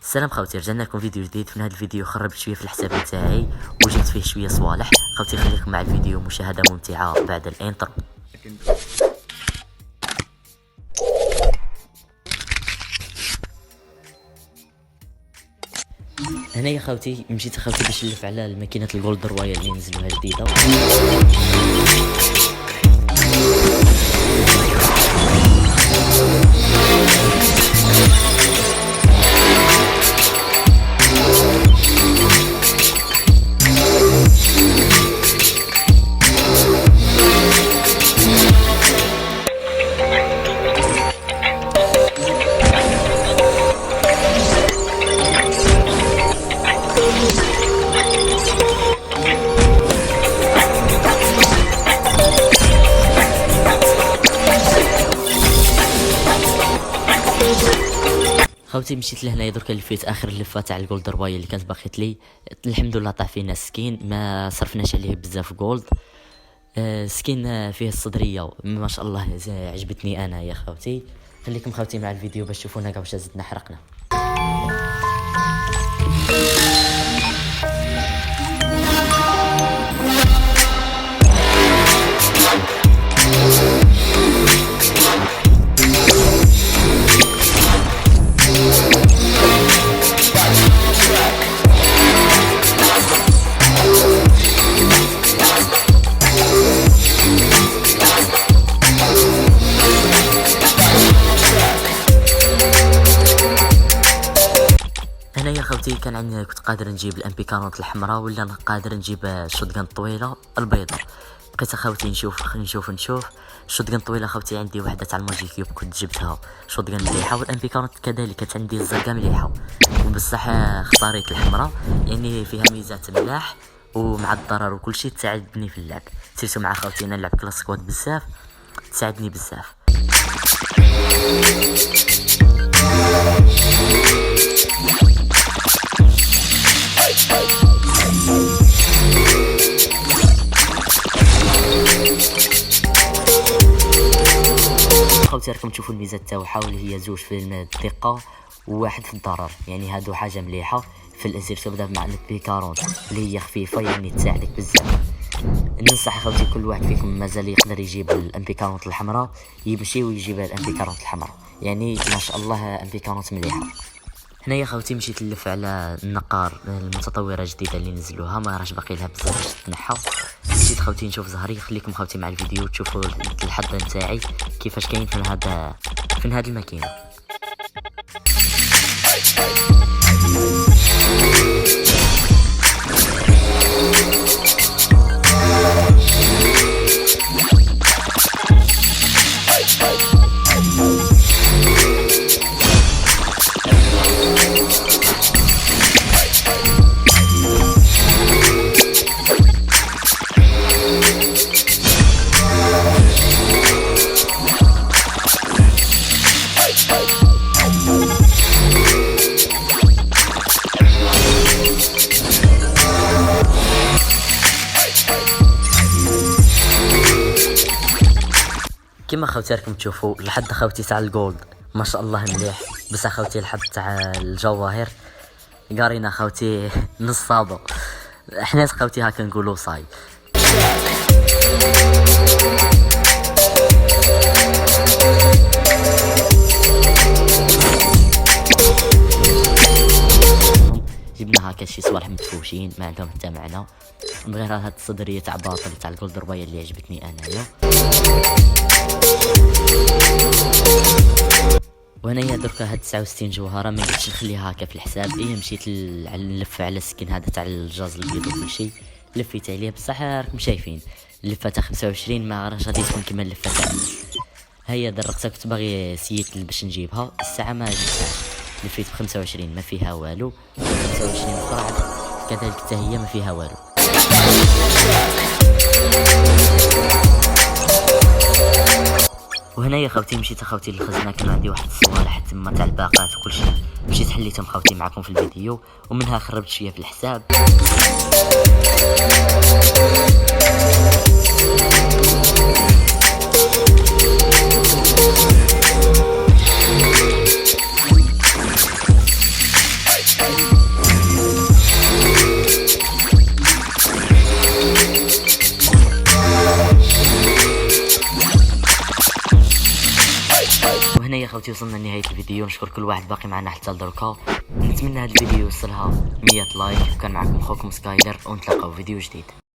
السلام خوتي، رجعنا لكم فيديو جديد. في هذا الفيديو خربت شويه في الحساب نتاعي وجبت فيه شويه صوالح. خوتي خليكم مع الفيديو، مشاهده ممتعه بعد الانترو. هنا يا خوتي مشيت خوتي باش نلف على الماكينه الجولد رويال اللي نزلوها جديده. خوتي مشيت لهنايا دركا لفيت اخر لفه تاع الجولد رويال اللي كانت باقيت لي. الحمد لله طاح فينا سكين، ما صرفناش عليه بزاف جولد. سكين فيه الصدريه ما شاء الله عجبتني انا يا خوتي. خليكم خوتي مع الفيديو باش تشوفونا كاع واش زدنا حرقنا. هنا يا خوتي كان عندي، كنت قادر نجيب الامبي 40 الحمراء ولا قادر نجيب الشوتغن الطويله البيضاء. بقيت خوتي نشوف الشوتغن الطويله خوتي عندي وحده تاع الماجيك كيوب كنت جبتها شوتغن مليحه، والامبي 40 كذلك كانت عندي الزرقاء مليحه، وبصح اختاريت الحمراء يعني فيها ميزات ملاح ومع الضرر وكل شيء تساعدني في اللعب. سيرتو مع خوتي انا نلعب كلاس سكواد بزاف، تساعدني بزاف. خوتي راكم تشوفوا الميزات تاعها واللي هي زوج في الدقه وواحد في الضرر، يعني هادو حاجه مليحه في الازير. تبدا مع البي 40 اللي هي خفيفه يعني تساعدك بزاف. ننصح خوتي كل واحد فيكم مازال يقدر يجيب الامبي 40 الحمراء يمشي ويجيب الامبي 40 الحمراء، يعني ما شاء الله امبي 40 مليحه. هنا يا خوتي مشيت نلف على النقار المتطوره الجديده اللي نزلوها، ما راش باقي لها بزاف باش تنحى. مشيت خوتي نشوف زهري. خليكم خوتي مع الفيديو تشوفوا الحظ نتاعي كيفاش كاين في هذه الماكينه. كما خوتي راكم تشوفوا الحظ خوتي تاع الجولد ما شاء الله مليح، بس خوتي الحظ تاع الجواهر قارينا خوتي نص صابو. احنا خوتي هاكا نقولوا صاي. جبنا هاكا شي صوالح مدفوشين ما عندهم حتى معنى، من غير هاد الصدريه تاع باطل تاع الجولد رويال اللي عجبتني انايا. وهنايا دركا هاد 69 جوهره ما قدرتش نخليها هكا في الحساب. مشيت نلف على السكين هذا تاع الجاز البيض وكل شيء لفيت عليه، بصح راكم شايفين اللفه تاع 25 ما راش غادي تكون كيما اللفه تاع هيا درقتها. كنت باغي سيت باش نجيبها الساعه ما جبتهاش، لفيت ب 25 ما فيها والو، 25 اخرى كذلك حتى هي ما فيها والو. وهنايا خوتي مشيت خوتي للخزنه، كان عندي واحد الصوالح تما تاع الباقات وكل شيء، مشيت حليتهم خوتي معكم في الفيديو، ومنها خربت شويه في الحساب. وهنا يا خوتي وصلنا لنهايه الفيديو. نشكر كل واحد باقي معنا حتى لدركا. نتمنى هذا الفيديو يوصلها 100 لايك. وكان معكم خوكم سكايلر، ونتلاقاو في فيديو جديد.